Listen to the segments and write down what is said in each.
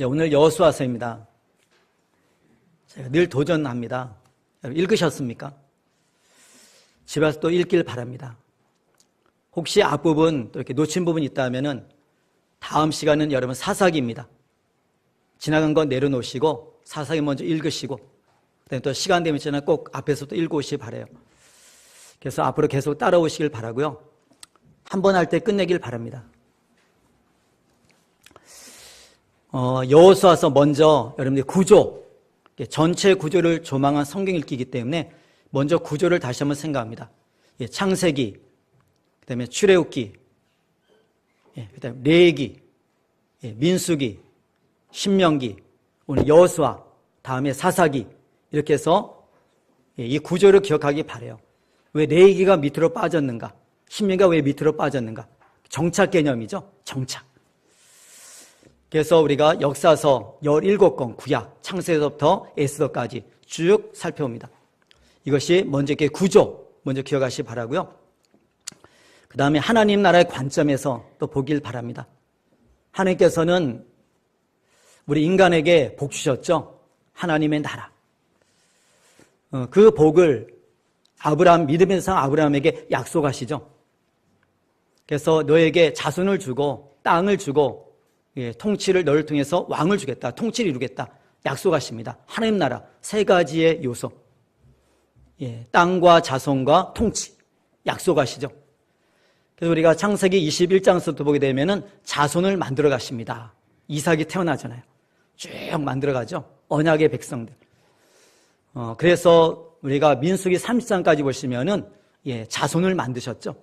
오늘 여호수아서입니다. 제가 늘 도전합니다. 읽으셨습니까? 집에서 또 읽길 바랍니다. 혹시 앞부분 또 이렇게 놓친 부분이 있다면은 다음 시간은 여러분 사사기입니다. 지나간 건 내려놓으시고 사사기 먼저 읽으시고 그다음에 또 시간 되면 꼭 앞에서 또 읽어오시기 바라요. 그래서 앞으로 계속 따라오시길 바라고요. 한 번 할 때 끝내길 바랍니다. 여호수아서 먼저 여러분들이 구조, 전체 구조를 조망한 성경 읽기이기 때문에 먼저 구조를 다시 한번 생각합니다. 창세기, 그 다음에 출애굽기, 그 다음에 레위기, 민수기, 신명기, 오늘 여호수아, 다음에 사사기 이렇게 해서 이 구조를 기억하기 바라요. 왜 레위기가 밑으로 빠졌는가? 신명기가 왜 밑으로 빠졌는가? 정착 개념이죠. 정착. 그래서 우리가 역사서 17권 구약, 창세기서부터 에스더까지 쭉 살펴봅니다. 이것이 먼저 이렇게 구조, 먼저 기억하시기 바라고요. 그 다음에 하나님 나라의 관점에서 또 보길 바랍니다. 하나님께서는 우리 인간에게 복 주셨죠. 하나님의 나라. 그 복을 믿음의 상 아브라함에게 약속하시죠. 그래서 너에게 자손을 주고 땅을 주고 통치를 너를 통해서 왕을 주겠다. 통치를 이루겠다. 약속하십니다. 하나님 나라 세 가지의 요소. 땅과 자손과 통치. 약속하시죠. 그래서 우리가 창세기 21장부터 보게 되면은 자손을 만들어 가십니다. 이삭이 태어나잖아요. 쭉 만들어 가죠. 언약의 백성들. 그래서 우리가 민수기 30장까지 보시면은 자손을 만드셨죠.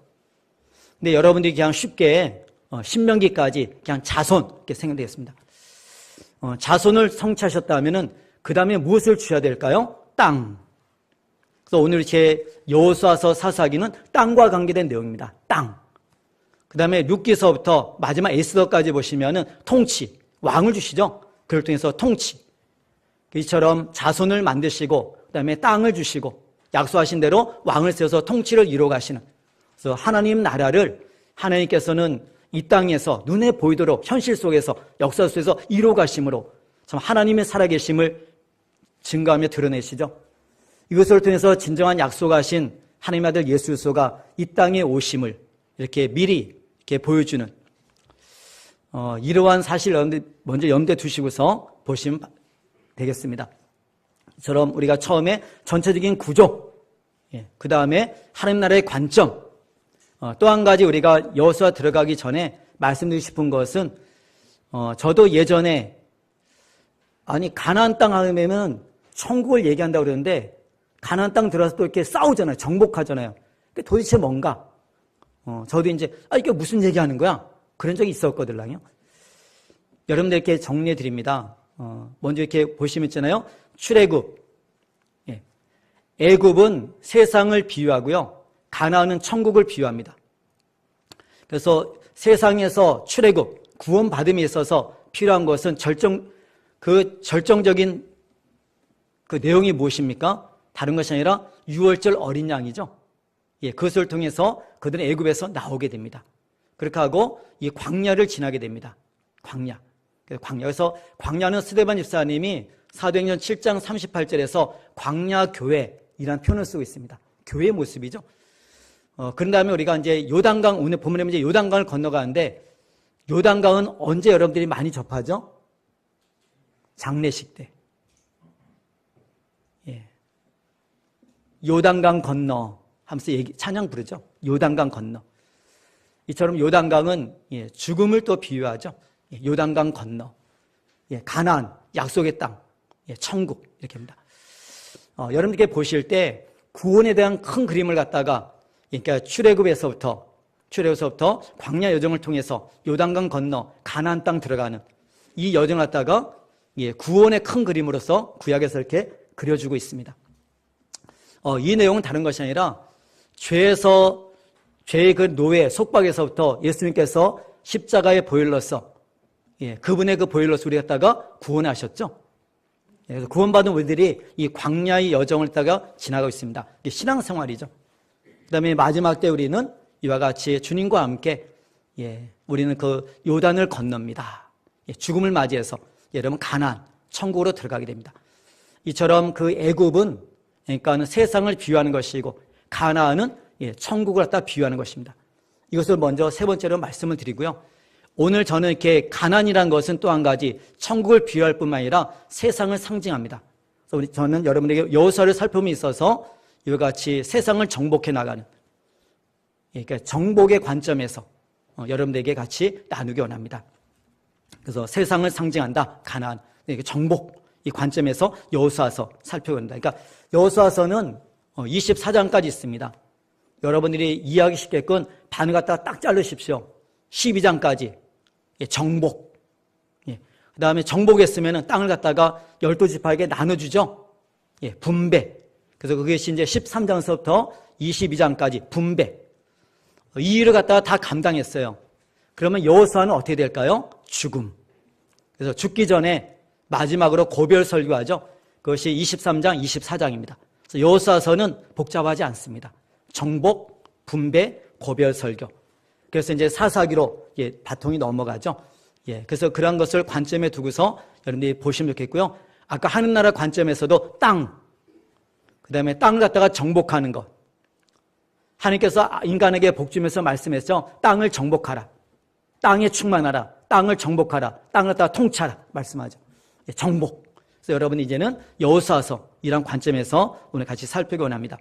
근데 여러분들이 그냥 쉽게 신명기까지 그냥 자손 이렇게 생각되겠습니다. 자손을 성취하셨다면은 그 다음에 무엇을 주셔야 될까요? 땅. 그래서 오늘 제 여호수아서 사사기는 땅과 관계된 내용입니다. 땅. 그 다음에 룻기서부터 마지막 에스더까지 보시면은 통치, 왕을 주시죠. 그를 통해서 통치. 이처럼 자손을 만드시고 그 다음에 땅을 주시고 약속하신 대로 왕을 세워서 통치를 이루어 가시는. 그래서 하나님 나라를 하나님께서는 이 땅에서 눈에 보이도록 현실 속에서 역사 속에서 이루어 가심으로 참 하나님의 살아계심을 증거하며 드러내시죠. 이것을 통해서 진정한 약속하신 하나님의 아들 예수 그리스도가 이 땅에 오심을 이렇게 미리 이렇게 보여주는 이러한 사실 먼저 염두에 두시고서 보시면 되겠습니다. 이처럼 우리가 처음에 전체적인 구조, 그 다음에 하나님 나라의 관점, 또 한 가지 우리가 여호수아 들어가기 전에 말씀드리고 싶은 것은 저도 예전에 가나안 땅 하면 천국을 얘기한다고 그러는데 가나안 땅 들어와서 또 이렇게 싸우잖아요. 정복하잖아요. 도대체 뭔가? 저도 이제 이게 무슨 얘기하는 거야? 그런 적이 있었거든요. 여러분들께 정리해 드립니다. 먼저 이렇게 보시면 있잖아요. 출애굽. 애굽은 세상을 비유하고요. 가나안은 천국을 비유합니다. 그래서 세상에서 출애굽, 구원받음에 있어서 필요한 것은 절정적인 그 내용이 무엇입니까? 다른 것이 아니라 유월절 어린 양이죠. 그것을 통해서 그들은 애굽에서 나오게 됩니다. 그렇게 하고 이 광야를 지나게 됩니다. 광야. 그래서 광야는 스데반 집사님이 사도행전 7장 38절에서 광야교회이라는 표현을 쓰고 있습니다. 교회의 모습이죠. 그런 다음에 우리가 이제 요단강, 오늘 본문에 이제 요단강을 건너가는데 요단강은 언제 여러분들이 많이 접하죠? 장례식 때. 요단강 건너 하면서 찬양 부르죠. 요단강 건너. 이처럼 요단강은 죽음을 또 비유하죠. 요단강 건너. 가나안, 약속의 땅, 천국 이렇게 합니다. 여러분들께 보실 때 구원에 대한 큰 그림을 갖다가 그러니까 출애굽에서부터 광야 여정을 통해서 요단강 건너 가나안 땅 들어가는 이 여정을 갖다가 구원의 큰 그림으로서 구약에서 이렇게 그려주고 있습니다. 이 내용은 다른 것이 아니라 죄의 그 노예 속박에서부터 예수님께서 십자가의 보혈로서 그분의 그 보혈로서 우리 갖다가 구원하셨죠. 그래서 구원받은 우리들이 이 광야의 여정을 따가 지나가고 있습니다. 이게 신앙생활이죠. 그 다음에 마지막 때 우리는 이와 같이 주님과 함께 우리는 그 요단을 건넙니다. 죽음을 맞이해서 여러분 가나안, 천국으로 들어가게 됩니다. 이처럼 그 애굽은 그러니까는 세상을 비유하는 것이고 가나안은 천국을 갖다 비유하는 것입니다. 이것을 먼저 세 번째로 말씀을 드리고요. 오늘 저는 이렇게 가나안이라는 것은 또 한 가지 천국을 비유할 뿐만 아니라 세상을 상징합니다. 그래서 저는 여러분에게 여호수아를 살펴봄에 있어서 이와 같이 세상을 정복해 나가는 그러니까 정복의 관점에서 여러분들에게 같이 나누기 원합니다. 그래서 세상을 상징한다 가나안, 정복 이 관점에서 여호수아서 살펴본다. 그러니까 여호수아서는 24장까지 있습니다. 여러분들이 이해하기 쉽게끔 반을 갖다가 딱 자르십시오. 12장까지 정복. 그 다음에 정복했으면 땅을 갖다가 12지파에게 나눠주죠. 분배. 그래서 그것이 이제 13장서부터 22장까지 분배. 이 일을 갖다가 다 감당했어요. 그러면 여호수아는 어떻게 될까요? 죽음. 그래서 죽기 전에 마지막으로 고별 설교하죠. 그것이 23장, 24장입니다. 그래서 여호수아서는 복잡하지 않습니다. 정복, 분배, 고별 설교. 그래서 이제 사사기로 바통이 넘어가죠. 그래서 그런 것을 관점에 두고서 여러분들이 보시면 좋겠고요. 아까 하늘나라 관점에서도 땅, 그 다음에 땅을 갖다가 정복하는 것. 하나님께서 인간에게 복 주면서 말씀했죠. 땅을 정복하라. 땅에 충만하라. 땅을 정복하라. 땅을 갖다가 통치하라. 말씀하죠. 정복. 그래서 여러분이 이제는 여호수아서 이런 관점에서 오늘 같이 살피기 원합니다.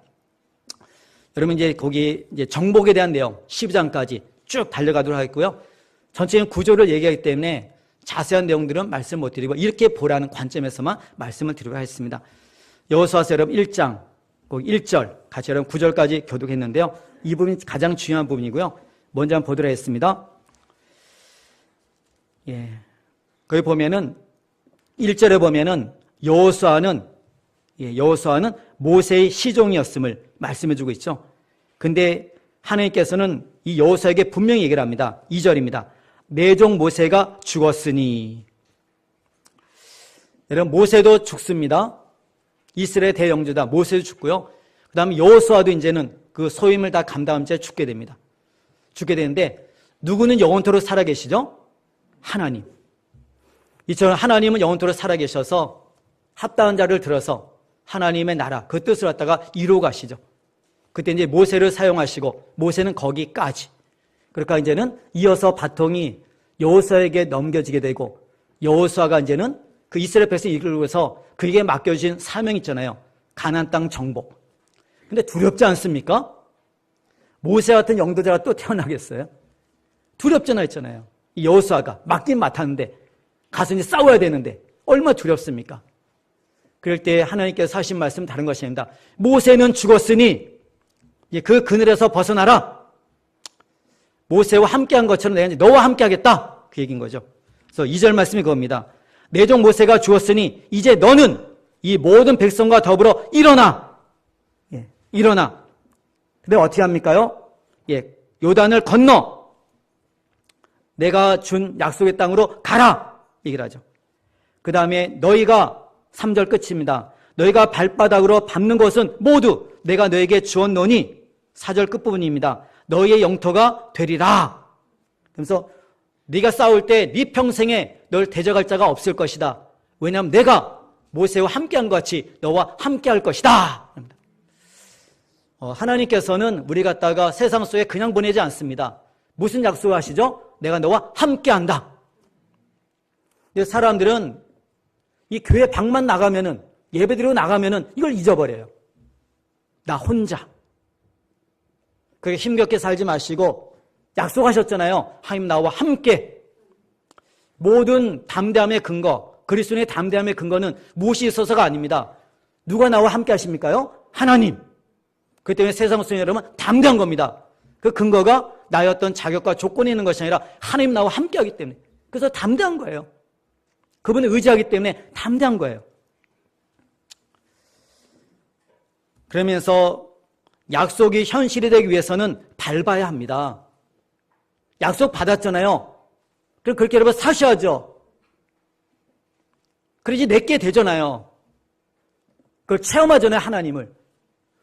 여러분 이제 거기 이제 정복에 대한 내용 12장까지 쭉 달려가도록 하겠고요. 전체적인 구조를 얘기하기 때문에 자세한 내용들은 말씀 못 드리고 이렇게 보라는 관점에서만 말씀을 드리도록 하겠습니다. 여호수아서 여러분 1장 1절 같이 여러분 9절까지 교독했는데요. 이 부분이 가장 중요한 부분이고요. 먼저 한번 보도록 하겠습니다. 거기 보면은 1절에 보면은 여호수아는 모세의 시종이었음을 말씀해주고 있죠. 근데 하나님께서는 이 여호수아에게 분명히 얘기를 합니다. 2절입니다. 내 종 모세가 죽었으니. 여러분 모세도 죽습니다. 이스라엘 대영주다. 모세도 죽고요. 그 다음에 여호수아도 이제는 그 소임을 다 감당한 채 죽게 됩니다. 죽게 되는데 누구는 영원토록 살아계시죠? 하나님. 이처럼 하나님은 영원토록 살아계셔서 합당한 자를 들어서 하나님의 나라 그 뜻을 갖다가 이루어 가시죠. 그때 이제 모세를 사용하시고 모세는 거기까지. 그러니까 이제는 이어서 바통이 여호수아에게 넘겨지게 되고 여호수아가 이제는 그 이스라엘 백성을 이끌고서 그에게 맡겨주신 사명 있잖아요. 가나안 땅 정복. 근데 두렵지 않습니까? 모세 같은 영도자가 또 태어나겠어요? 두렵잖아 했잖아요. 이 여호수아가 맡긴 맡았는데 가서 이제 싸워야 되는데 얼마나 두렵습니까? 그럴 때 하나님께서 하신 말씀 다른 것이 아닙니다. 모세는 죽었으니 그 그늘에서 벗어나라. 모세와 함께한 것처럼 내가 이제 너와 함께하겠다. 그 얘기인 거죠. 그래서 2절 말씀이 그겁니다. 내 종 모세가 죽었으니 이제 너는 이 모든 백성과 더불어 일어나. 일어나. 근데 어떻게 합니까요? 요단을 건너 내가 준 약속의 땅으로 가라. 얘기를 하죠. 그 다음에 너희가 3절 끝입니다. 너희가 발바닥으로 밟는 것은 모두 내가 너에게 주었노니 4절 끝부분입니다. 너희의 영토가 되리라. 그래서 네가 싸울 때 네 평생에 널 대적할 자가 없을 것이다. 왜냐하면 내가 모세와 함께한 것 같이 너와 함께할 것이다. 하나님께서는 우리 갖다가 세상 속에 그냥 보내지 않습니다. 무슨 약속을 하시죠? 내가 너와 함께한다. 근데 사람들은 이 교회 방만 나가면은 예배드리고 나가면은 이걸 잊어버려요. 나 혼자. 그렇게 힘겹게 살지 마시고 약속하셨잖아요. 하나님 나와 함께. 모든 담대함의 근거, 그리스도의 담대함의 근거는 무엇이 있어서가 아닙니다. 누가 나와 함께 하십니까요? 하나님. 그렇기 때문에 세상 속에 여러분 담대한 겁니다. 그 근거가 나의 어떤 자격과 조건이 있는 것이 아니라 하나님 나와 함께 하기 때문에. 그래서 담대한 거예요. 그분을 의지하기 때문에 담대한 거예요. 그러면서 약속이 현실이 되기 위해서는 밟아야 합니다. 약속 받았잖아요. 그럼 그렇게 여러분 사셔야죠. 그러지 내게 되잖아요. 그걸 체험하잖아요, 하나님을.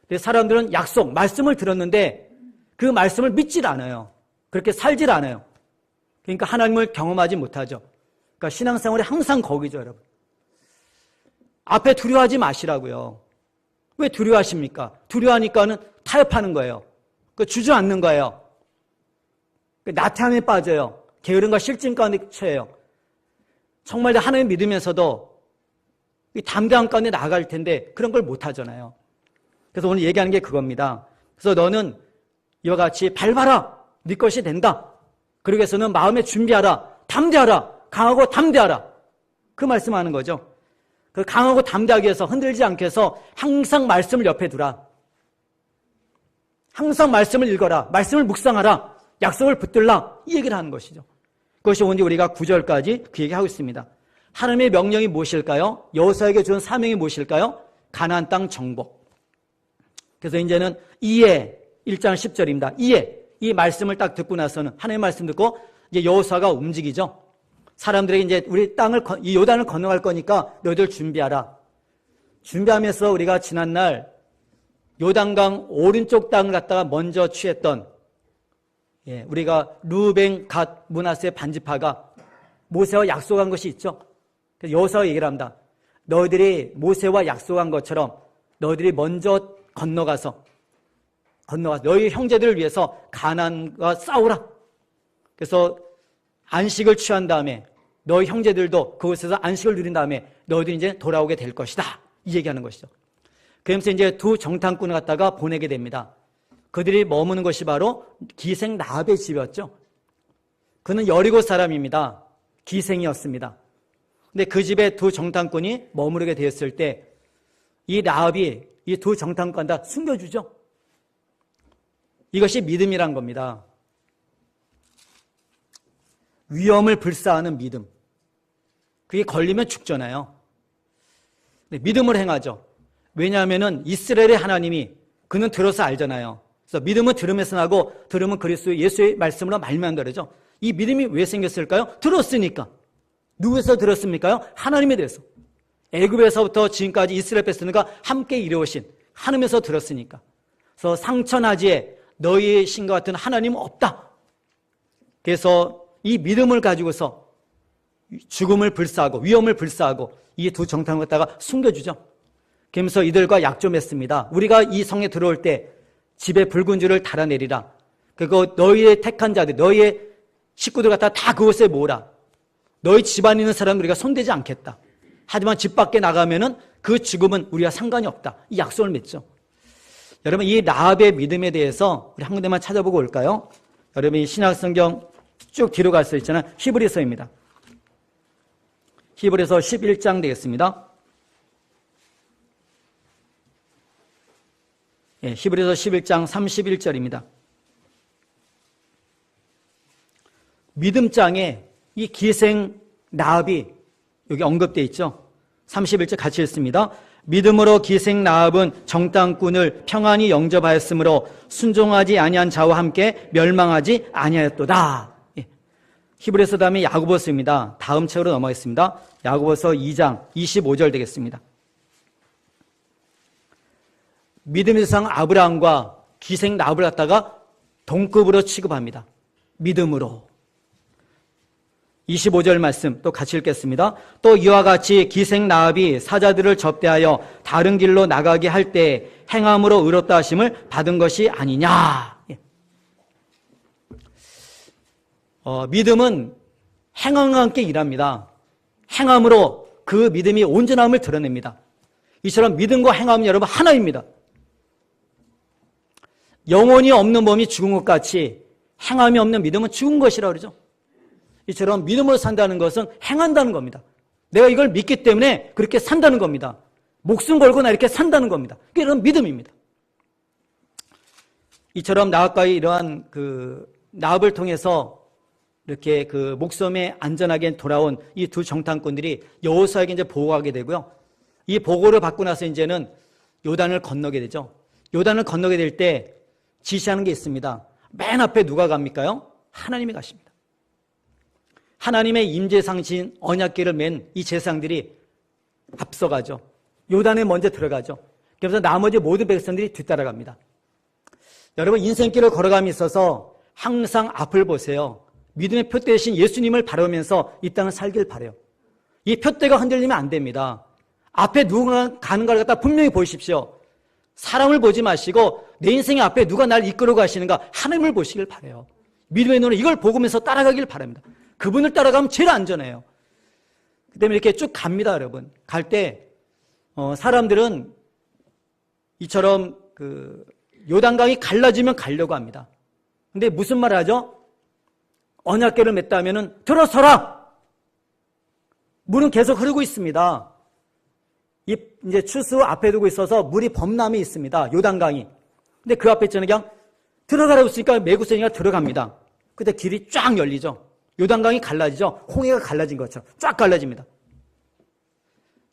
근데 사람들은 약속, 말씀을 들었는데 그 말씀을 믿질 않아요. 그렇게 살질 않아요. 그러니까 하나님을 경험하지 못하죠. 그러니까 신앙생활이 항상 거기죠, 여러분. 앞에 두려워하지 마시라고요. 왜 두려워하십니까? 두려워하니까는 타협하는 거예요. 주저앉는 거예요. 나태함에 빠져요. 게으름과 실증 가운데 처해요. 정말 하나님 믿으면서도 담대한 가운데 나아갈 텐데 그런 걸 못 하잖아요. 그래서 오늘 얘기하는 게 그겁니다. 그래서 너는 이와 같이 밟아라. 네 것이 된다. 그러기 위해서는 마음에 준비하라. 담대하라. 강하고 담대하라. 그 말씀하는 거죠. 그 강하고 담대하기 위해서 흔들지 않게 해서 항상 말씀을 옆에 두라. 항상 말씀을 읽어라. 말씀을 묵상하라. 약속을 붙들라. 이 얘기를 하는 것이죠. 그것이 오늘 우리가 9절까지 그 얘기하고 있습니다. 하나님의 명령이 무엇일까요? 여호수아에게 준 사명이 무엇일까요? 가나안 땅 정복. 그래서 이제는 이에 1장 10절입니다. 이에 이 말씀을 딱 듣고 나서는 하나님의 말씀 듣고 이제 여호수아가 움직이죠. 사람들에게 이제 우리 땅을 이 요단을 건너갈 거니까 너희들 준비하라. 준비하면서 우리가 지난날 요단강 오른쪽 땅을 갖다가 먼저 취했던 우리가 루벤, 갓, 므낫세 반지파가 모세와 약속한 것이 있죠. 그래서 여호수아가 얘기를 합니다. 너희들이 모세와 약속한 것처럼 너희들이 먼저 건너가서 너희 형제들을 위해서 가나안과 싸우라. 그래서 안식을 취한 다음에 너희 형제들도 그곳에서 안식을 누린 다음에 너희들이 이제 돌아오게 될 것이다. 이 얘기하는 것이죠. 그러면서 이제 두 정탐꾼을 갖다가 보내게 됩니다. 그들이 머무는 것이 바로 기생 라합의 집이었죠. 그는 여리고 사람입니다. 기생이었습니다. 근데 그 집에 두 정탐꾼이 머무르게 되었을 때 이 라합이 이 두 정탐꾼 다 숨겨주죠. 이것이 믿음이란 겁니다. 위험을 불사하는 믿음. 그게 걸리면 죽잖아요. 믿음을 행하죠. 왜냐하면 이스라엘의 하나님이 그는 들어서 알잖아요. 그래서 믿음은 들음에서 나고 들음은 그리스도 예수의 말씀으로 말미암는다 그러죠. 이 믿음이 왜 생겼을까요? 들었으니까. 누구에서 들었습니까요? 하나님에 대해서. 애굽에서부터 지금까지 이스라엘 백성들과 함께 이루어오신 하나님에서 들었으니까. 그래서 상천하지에 너희의 신과 같은 하나님은 없다. 그래서 이 믿음을 가지고서 죽음을 불사하고 위험을 불사하고 이 두 정탐을 갖다가 숨겨주죠. 그러면서 이들과 약조했습니다. 우리가 이 성에 들어올 때 집에 붉은 줄을 달아내리라. 그리고 너희의 택한 자들, 너희의 식구들 갖다 다 그곳에 모으라. 너희 집안에 있는 사람은 우리가 손대지 않겠다. 하지만 집 밖에 나가면은 그 죽음은 우리와 상관이 없다. 이 약속을 맺죠. 여러분, 이 라합의 믿음에 대해서 우리 한 군데만 찾아보고 올까요? 여러분, 이 신약성경 쭉 뒤로 갈 수 있잖아요. 히브리서입니다. 히브리서 11장 되겠습니다. 히브리서 11장 31절입니다. 믿음장에 이 기생 라합이 여기 언급되어 있죠. 31절 같이 읽습니다. 믿음으로 기생 라합은 정탐꾼을 평안히 영접하였으므로 순종하지 아니한 자와 함께 멸망하지 아니하였도다. 히브리서 다음에 야고보서입니다. 다음 책으로 넘어가겠습니다. 야고보서 2장 25절 되겠습니다. 믿음의 상 아브라함과 기생 라합을 갖다가 동급으로 취급합니다. 믿음으로. 25절 말씀 또 같이 읽겠습니다. 또 이와 같이 기생 라합이 사자들을 접대하여 다른 길로 나가게 할 때 행함으로 의롭다 하심을 받은 것이 아니냐. 믿음은 행함과 함께 일합니다. 행함으로 그 믿음이 온전함을 드러냅니다. 이처럼 믿음과 행함은 여러분 하나입니다. 영혼이 없는 몸이 죽은 것 같이 행함이 없는 믿음은 죽은 것이라고 그러죠. 이처럼 믿음으로 산다는 것은 행한다는 겁니다. 내가 이걸 믿기 때문에 그렇게 산다는 겁니다. 목숨 걸고 나 이렇게 산다는 겁니다. 그게 이런 믿음입니다. 이처럼 나아가의 이러한 라합을 통해서 이렇게 목섬에 안전하게 돌아온 이 두 정탐꾼들이 여호수아에게 이제 보고하게 되고요. 이 보고를 받고 나서 이제는 요단을 건너게 되죠. 요단을 건너게 될 때 지시하는 게 있습니다. 맨 앞에 누가 갑니까요? 하나님이 가십니다. 하나님의 임재상신 언약궤를 맨 이 제사장들이 앞서가죠. 요단에 먼저 들어가죠. 그래서 나머지 모든 백성들이 뒤따라갑니다. 여러분 인생길을 걸어감에 있어서 항상 앞을 보세요. 믿음의 표대 대신 예수님을 바라보면서 이 땅을 살길 바라요. 이 표대가 흔들리면 안 됩니다. 앞에 누가 가는가를 갖다 분명히 보십시오. 사람을 보지 마시고 내 인생의 앞에 누가 날 이끌어 가시는가 하나님을 보시길 바라요. 믿음의 눈으로 이걸 보면서 따라가길 바랍니다. 그분을 따라가면 제일 안전해요. 그 때문에 이렇게 쭉 갑니다, 여러분. 갈 때 사람들은 이처럼 요단강이 갈라지면 가려고 합니다. 근데 무슨 말을 하죠? 언약궤를 맸다 하면은 들어서라! 물은 계속 흐르고 있습니다. 이제 추수 앞에 두고 있어서 물이 범람이 있습니다. 요단강이. 근데 그 앞에 있잖아요. 그냥 들어가라고 했으니까 메구세니가 들어갑니다. 그때 길이 쫙 열리죠. 요단강이 갈라지죠. 홍해가 갈라진 것처럼 쫙 갈라집니다.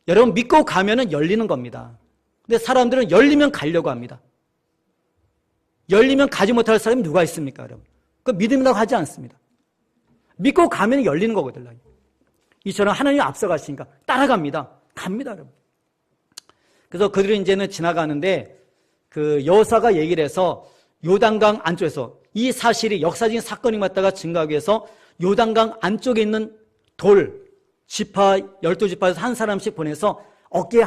여러분 믿고 가면은 열리는 겁니다. 근데 사람들은 열리면 가려고 합니다. 열리면 가지 못할 사람이 누가 있습니까, 여러분? 그 믿음이라고 하지 않습니다. 믿고 가면 열리는 거거든요. 이처럼 하나님이 앞서가시니까 따라갑니다. 갑니다, 여러분. 그래서 그들이 이제는 지나가는데 그 여호수아가 얘기를 해서 요단강 안쪽에서 이 사실이 역사적인 사건이 맞다가 증거하기 위해서 요단강 안쪽에 있는 지파 12지파에서 한 사람씩 보내서 어깨에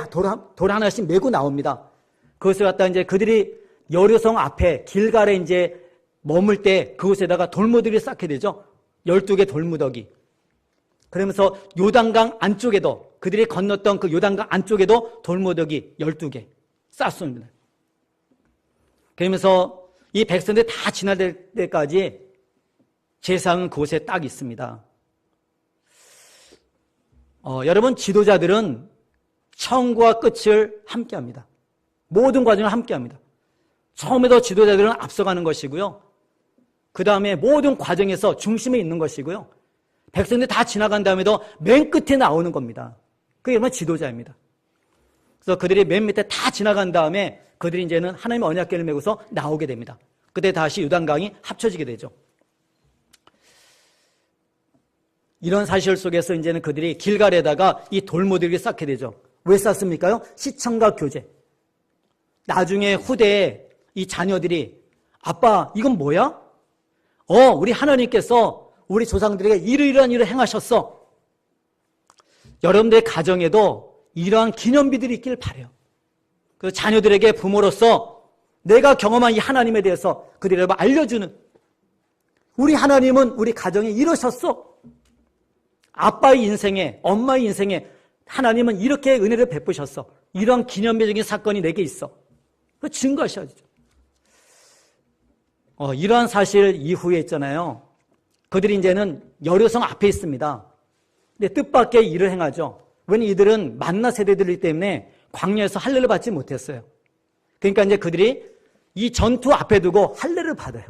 돌 하나씩 메고 나옵니다. 그것을 갖다 이제 그들이 여리고성 앞에 길갈에 이제 머물 때 그곳에다가 돌무더기를 쌓게 되죠. 12개 돌무더기. 그러면서 요단강 안쪽에도 그들이 건넜던 그 요단강 안쪽에도 돌무더기 12개 쌓습니다. 그러면서 이 백성들이 다 지날 때까지 제사장은 그곳에 딱 있습니다. 여러분 지도자들은 처음과 끝을 함께합니다. 모든 과정을 함께합니다. 처음에도 지도자들은 앞서가는 것이고요. 그 다음에 모든 과정에서 중심에 있는 것이고요. 백성들이 다 지나간 다음에도 맨 끝에 나오는 겁니다. 그게 정말 지도자입니다. 그래서 그들이 맨 밑에 다 지나간 다음에 그들이 이제는 하나님의 언약궤를 메고서 나오게 됩니다. 그때 다시 요단강이 합쳐지게 되죠. 이런 사실 속에서 이제는 그들이 길갈에다가 이 돌무더기를 쌓게 되죠. 왜 쌓습니까요? 시청과 교제. 나중에 후대에 이 자녀들이 아빠 이건 뭐야? 우리 하나님께서 우리 조상들에게 이러이러한 일을 행하셨어. 여러분들의 가정에도 이러한 기념비들이 있길 바라요. 그 자녀들에게 부모로서 내가 경험한 이 하나님에 대해서 그들에게 알려주는 우리 하나님은 우리 가정에 이러셨어. 아빠의 인생에 엄마의 인생에 하나님은 이렇게 은혜를 베푸셨어. 이러한 기념비적인 사건이 내게 있어. 그 증거하셔야죠. 이러한 사실 이후에 있잖아요. 그들이 이제는 여리고성 앞에 있습니다. 근데 뜻밖의 일을 행하죠. 왜냐하면 이들은 만나 세대들이기 때문에 광야에서 할례를 받지 못했어요. 그러니까 이제 그들이 이 전투 앞에 두고 할례를 받아요.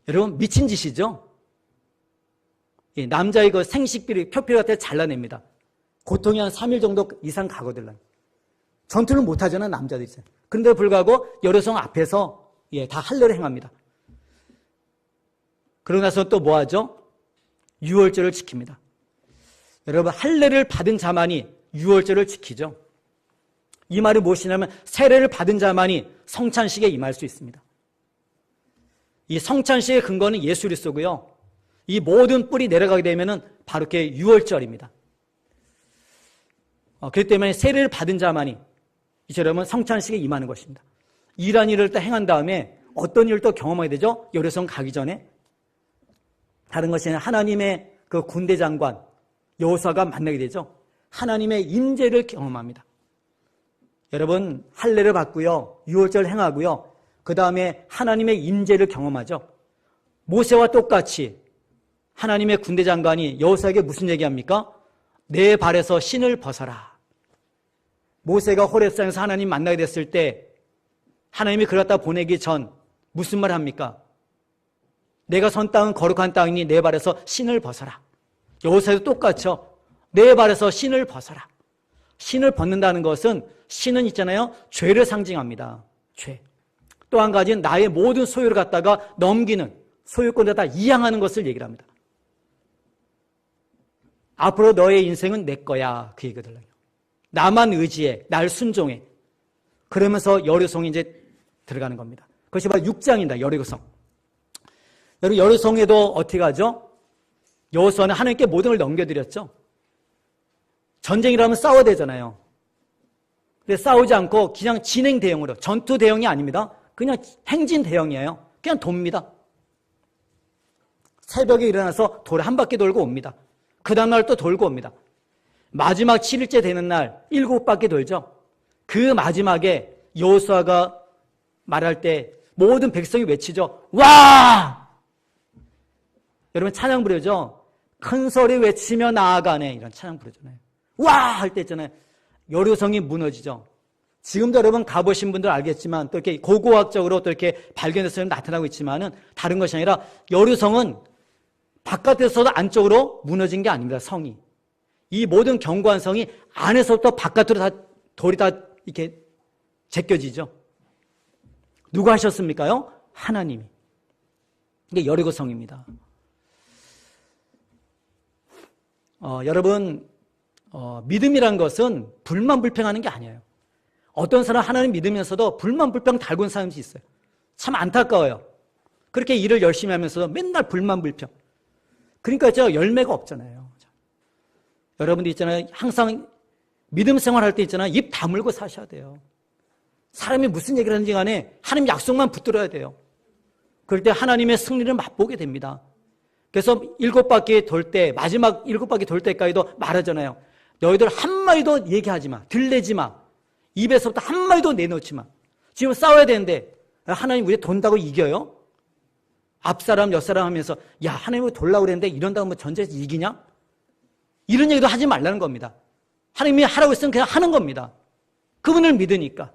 여러분 미친 짓이죠. 남자의 그 생식비를 표피를 갖다 잘라냅니다. 고통이 한 3일 정도 이상 가거든요. 전투를 못하잖아요, 남자들이. 그런데 불구하고 여리고성 앞에서 다 할례를 행합니다. 그러고 나서 또 뭐 하죠? 유월절을 지킵니다. 여러분 할례를 받은 자만이 유월절을 지키죠. 이 말이 무엇이냐면 세례를 받은 자만이 성찬식에 임할 수 있습니다. 이 성찬식의 근거는 예수 그리스도고요. 이 모든 뿔이 내려가게 되면은 바로 이렇게 유월절입니다. 그렇기 때문에 세례를 받은 자만이 이처럼 성찬식에 임하는 것입니다. 이러한 일을 또 행한 다음에 어떤 일을 또 경험하게 되죠? 여리고성 가기 전에 다른 것이 아니라 하나님의 그 군대 장관 여호수아가 만나게 되죠. 하나님의 임재를 경험합니다. 여러분 할례를 받고요. 유월절 행하고요. 그 다음에 하나님의 임재를 경험하죠. 모세와 똑같이 하나님의 군대 장관이 여호수아에게 무슨 얘기합니까? 내 발에서 신을 벗어라. 모세가 호렙산에서 하나님 만나게 됐을 때 하나님이 그를 갖다 보내기 전 무슨 말 합니까? 내가 선 땅은 거룩한 땅이니 내 발에서 신을 벗어라. 여호수아도 똑같죠. 내 발에서 신을 벗어라. 신을 벗는다는 것은 신은 있잖아요. 죄를 상징합니다. 죄. 또 한 가지는 나의 모든 소유를 갖다가 넘기는 소유권을 다 이양하는 것을 얘기를 합니다. 앞으로 너의 인생은 내 거야. 그 얘기거든요. 나만 의지해. 날 순종해. 그러면서 여리고성이 이제 들어가는 겁니다. 그것이 바로 6장입니다. 여리고성. 여러분 여리성에도 어떻게 하죠? 여호수아는 하나님께 모든 걸 넘겨드렸죠. 전쟁이라면 싸워야 되잖아요. 근데 싸우지 않고 그냥 진행 대응으로, 전투 대응이 아닙니다. 그냥 행진 대응이에요. 그냥 돕니다. 새벽에 일어나서 돌 한 바퀴 돌고 옵니다. 그 다음날 또 돌고 옵니다. 마지막 7일째 되는 날 7바퀴 돌죠. 그 마지막에 여호수아가 말할 때 모든 백성이 외치죠. 와! 여러분 찬양 부르죠. 큰 소리 외치며 나아가네. 이런 찬양 부르잖아요. 와! 할 때 있잖아요. 여리고성이 무너지죠. 지금도 여러분 가보신 분들 알겠지만 또 이렇게 고고학적으로 또 이렇게 발견해서 나타나고 있지만은 다른 것이 아니라 여리고성은 바깥에서도 안쪽으로 무너진 게 아닙니다. 성이. 이 모든 견고한 성이 안에서부터 바깥으로 다 돌이 다 이렇게 제껴지죠. 누가 하셨습니까요? 하나님이. 이게 여리고성입니다. 여러분 믿음이란 것은 불만불평하는 게 아니에요. 어떤 사람 하나님 믿으면서도 불만불평 달고 있는 사람이 있어요. 참 안타까워요. 그렇게 일을 열심히 하면서도 맨날 불만불평. 그러니까 열매가 없잖아요. 여러분들 있잖아요. 항상 믿음 생활할 때 있잖아요. 입 다물고 사셔야 돼요. 사람이 무슨 얘기를 하는지 간에 하나님 약속만 붙들어야 돼요. 그럴 때 하나님의 승리를 맛보게 됩니다. 그래서 7바퀴 돌 때, 마지막 7바퀴 돌 때까지도 말하잖아요. 너희들 한마디도 얘기하지 마. 들내지 마. 입에서부터 한마디도 내놓지 마. 지금 싸워야 되는데 하나님 우리 돈다고 이겨요? 앞사람 옆사람 하면서 야 하나님 돌라고 그랬는데 이런다고 뭐 전쟁에서 이기냐? 이런 얘기도 하지 말라는 겁니다. 하나님이 하라고 했으면 그냥 하는 겁니다. 그분을 믿으니까.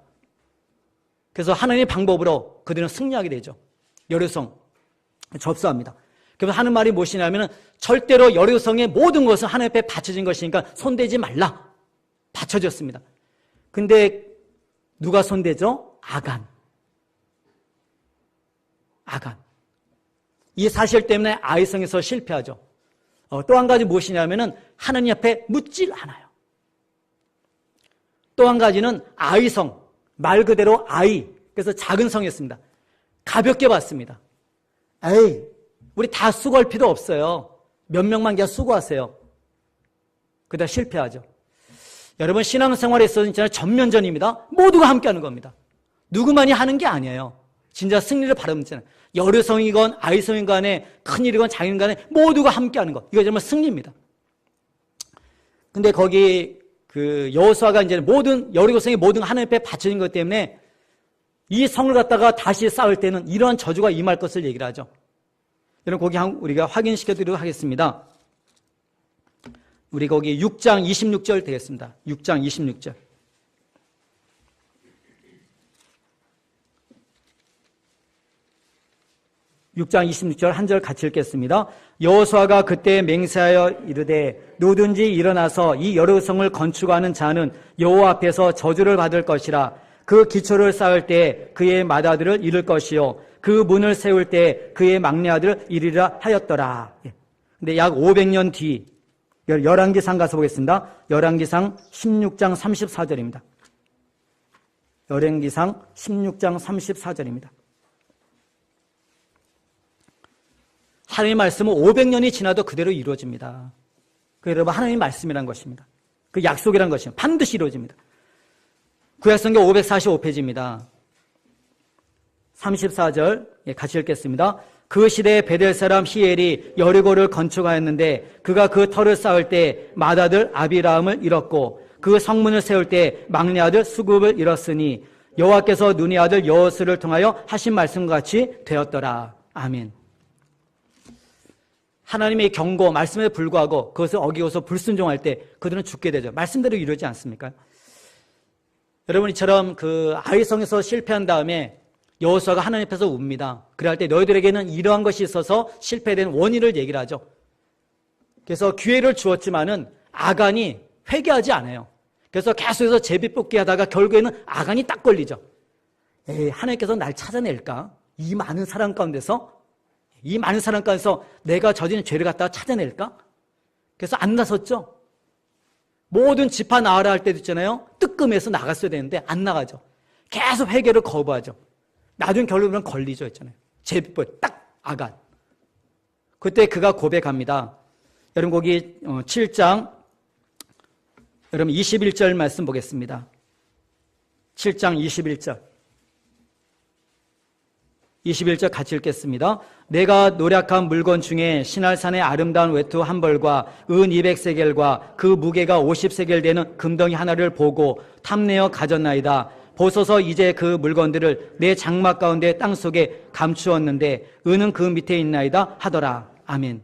그래서 하나님의 방법으로 그들은 승리하게 되죠. 여리고성 접수합니다. 그래서 하는 말이 무엇이냐면 절대로 여리고성의 모든 것은 하나님 앞에 바쳐진 것이니까 손대지 말라. 바쳐졌습니다. 근데 누가 손대죠? 아간. 이 사실 때문에 아이성에서 실패하죠. 또 한 가지 무엇이냐면은 하나님 앞에 묻질 않아요. 또 한 가지는 아이성, 말 그대로 아이, 그래서 작은 성이었습니다. 가볍게 봤습니다. 에이, 우리 다 수고할 필요 없어요. 몇 명만 그냥 수고하세요. 그러다 실패하죠. 여러분 신앙생활에 있어서 전면전입니다. 모두가 함께하는 겁니다. 누구만이 하는 게 아니에요. 진짜 승리를 바라는 거잖아요. 여리고성이건 아이성이건 간에 큰일이건 작은 간에 모두가 함께하는 것. 이거 정말 승리입니다. 근데 거기 여호수아가 이제 여리고성의 모든 하나님 앞에 바쳐진 것 때문에 이 성을 갖다가 다시 쌓을 때는 이러한 저주가 임할 것을 얘기를 하죠. 여러분 거기 우리가 확인시켜 드리도록 하겠습니다. 우리 거기 6장 26절 되겠습니다. 6장 26절. 6장 26절 한 절 같이 읽겠습니다. 여호수아가 그때 맹세하여 이르되 누구든지 일어나서 이 여리고성을 건축하는 자는 여호와 앞에서 저주를 받을 것이라. 그 기초를 쌓을 때 그의 맏아들을 잃을 것이요 그 문을 세울 때 그의 막내 아들을 잃으리라 하였더라. 근데 약 500년 뒤 열왕기상 가서 보겠습니다. 열왕기상 16장 34절입니다. 열왕기상 16장 34절입니다. 하나님의 말씀은 500년이 지나도 그대로 이루어집니다. 여러분 하나님의 말씀이란 것입니다. 그 약속이란 것입니다. 반드시 이루어집니다. 구약성경 545페이지입니다. 34절 같이 읽겠습니다. 그 시대에 베델 사람 히엘이 여리고를 건축하였는데 그가 그 터를 쌓을 때 맏아들 아비라함을 잃었고 그 성문을 세울 때 막내 아들 수굽을 잃었으니 여호와께서 눈의 아들 여호수아를 통하여 하신 말씀과 같이 되었더라. 아멘. 하나님의 경고, 말씀에 불구하고 그것을 어기고서 불순종할 때 그들은 죽게 되죠. 말씀대로 이루어지지 않습니까? 여러분 이처럼 아이성에서 실패한 다음에 여호수아가 하나님 앞에서 웁니다. 그럴 때 너희들에게는 이러한 것이 있어서 실패된 원인을 얘기를 하죠. 그래서 기회를 주었지만은 아간이 회개하지 않아요. 그래서 계속해서 제비뽑기 하다가 결국에는 아간이 딱 걸리죠. 에이, 하나님께서 날 찾아낼까? 이 많은 사람 가운데서 내가 저지른 죄를 갖다가 찾아낼까? 그래서 안 나섰죠. 모든 지파 나와라 할 때도 있잖아요. 뜨끔해서 나갔어야 되는데 안 나가죠. 계속 회개를 거부하죠. 나중에 결국은 걸리죠. 있잖아요. 제비뽑기 딱 아간. 그때 그가 고백합니다. 여러분 거기 7장 여러분 21절 말씀 보겠습니다. 7장 21절 같이 읽겠습니다. 내가 노력한 물건 중에 시날산의 아름다운 외투 한 벌과 은 200세겔과 그 무게가 50세겔 되는 금덩이 하나를 보고 탐내어 가졌나이다. 보소서 이제 그 물건들을 내 장막 가운데 땅속에 감추었는데 은은 그 밑에 있나이다 하더라. 아멘.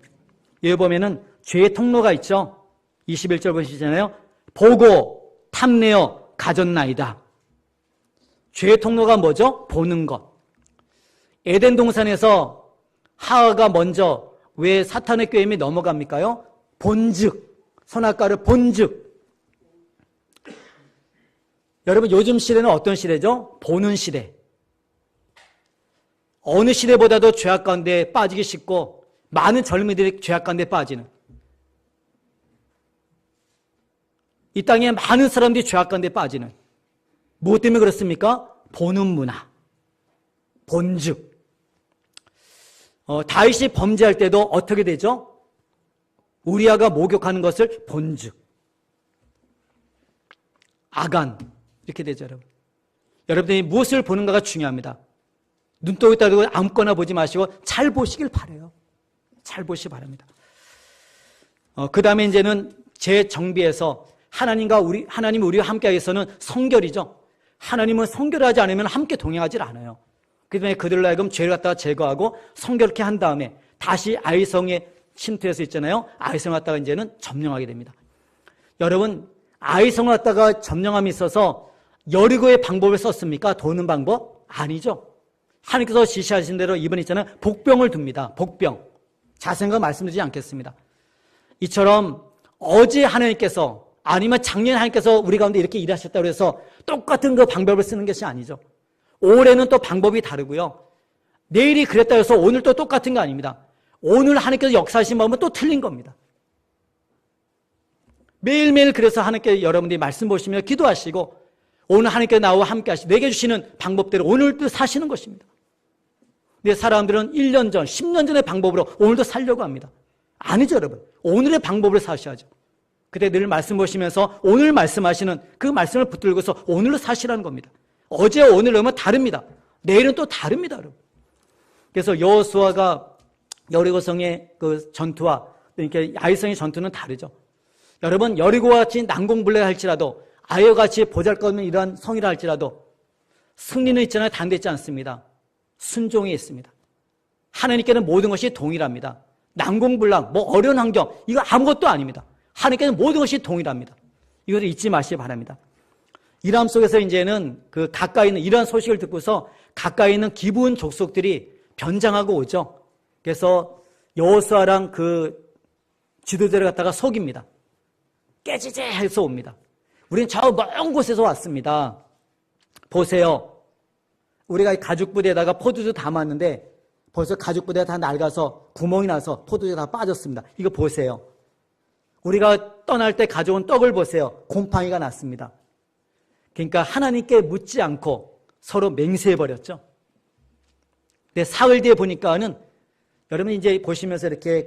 여기 보면은 죄의 통로가 있죠. 21절 보시잖아요. 보고 탐내어 가졌나이다. 죄의 통로가 뭐죠? 보는 것. 에덴 동산에서 하와가 먼저 왜 사탄의 꾀임에 넘어갑니까요? 본즉, 선악과를 본즉. 여러분 요즘 시대는 어떤 시대죠? 보는 시대. 어느 시대보다도 죄악 가운데 빠지기 쉽고 많은 젊은이들이 죄악 가운데 빠지는, 이 땅에 많은 사람들이 죄악 가운데 빠지는, 무엇 때문에 그렇습니까? 보는 문화, 본즉. 다윗이 범죄할 때도 어떻게 되죠? 우리아가 목욕하는 것을 본즉. 아간 이렇게 되죠. 여러분. 여러분들이 무엇을 보는가가 중요합니다. 눈독이 따르고 아무거나 보지 마시고 잘 보시길 바라요. 잘 보시기 바랍니다. 그 다음에 이제는 재정비에서 하나님이 우리와 함께 하기 위해서는 성결이죠. 하나님은 성결하지 않으면 함께 동행하지 않아요. 그 다음에 그들로 하여금 죄를 갖다가 제거하고 성결케 한 다음에 다시 아이성에 침투해서 있잖아요. 아이성을 갖다가 이제는 점령하게 됩니다. 여러분, 아이성을 갖다가 점령함에 있어서 여리고의 방법을 썼습니까? 도는 방법? 아니죠. 하나님께서 지시하신 대로 이번에 있잖아요. 복병을 둡니다. 복병. 자세한 말씀드리지 않겠습니다. 이처럼 어제 하나님께서 아니면 작년 하나님께서 우리 가운데 이렇게 일하셨다고 해서 똑같은 그 방법을 쓰는 것이 아니죠. 올해는 또 방법이 다르고요. 내일이 그랬다고 해서 오늘 또 똑같은 거 아닙니다. 오늘 하나님께서 역사하신 마음은 또 틀린 겁니다. 매일매일 그래서 하나님께 여러분들이 말씀 보시며 기도하시고 오늘 하나님께 나와 함께 하시고 내게 주시는 방법대로 오늘도 사시는 것입니다. 근데 사람들은 1년 전, 10년 전의 방법으로 오늘도 살려고 합니다. 아니죠, 여러분. 오늘의 방법으로 사셔야죠. 그때 늘 말씀 보시면서 오늘 말씀하시는 그 말씀을 붙들고서 오늘로 사시라는 겁니다. 어제 오늘은 다릅니다. 내일은 또 다릅니다, 여러분. 그래서 여호수아가 여리고성의 그 전투와 이렇게 아이성의 전투는 다르죠. 여러분, 여리고와 같이 난공불락할지라도 아이와 같이 보잘것없는 이러한 성이라 할지라도 승리는 있잖아요. 단대있지 않습니다. 순종이 있습니다. 하나님께는 모든 것이 동일합니다. 난공불락, 어려운 환경, 이거 아무것도 아닙니다. 하나님께는 모든 것이 동일합니다. 이것을 잊지 마시기 바랍니다. 이람 속에서 이제는 그 가까이 있는 이러한 소식을 듣고서 가까이 있는 기브온 족속들이 변장하고 오죠. 그래서 여호수아랑 그 지도자를 갖다가 속입니다. 깨지지 해서 옵니다. 우리는 저 먼 곳에서 왔습니다. 보세요. 우리가 가죽 부대에다가 포도주 담았는데 벌써 가죽 부대가 다 낡아서 구멍이 나서 포도주가 다 빠졌습니다. 이거 보세요. 우리가 떠날 때 가져온 떡을 보세요. 곰팡이가 났습니다. 그러니까 하나님께 묻지 않고 서로 맹세해버렸죠. 근데 사흘 뒤에 보니까는 여러분 이제 보시면서 이렇게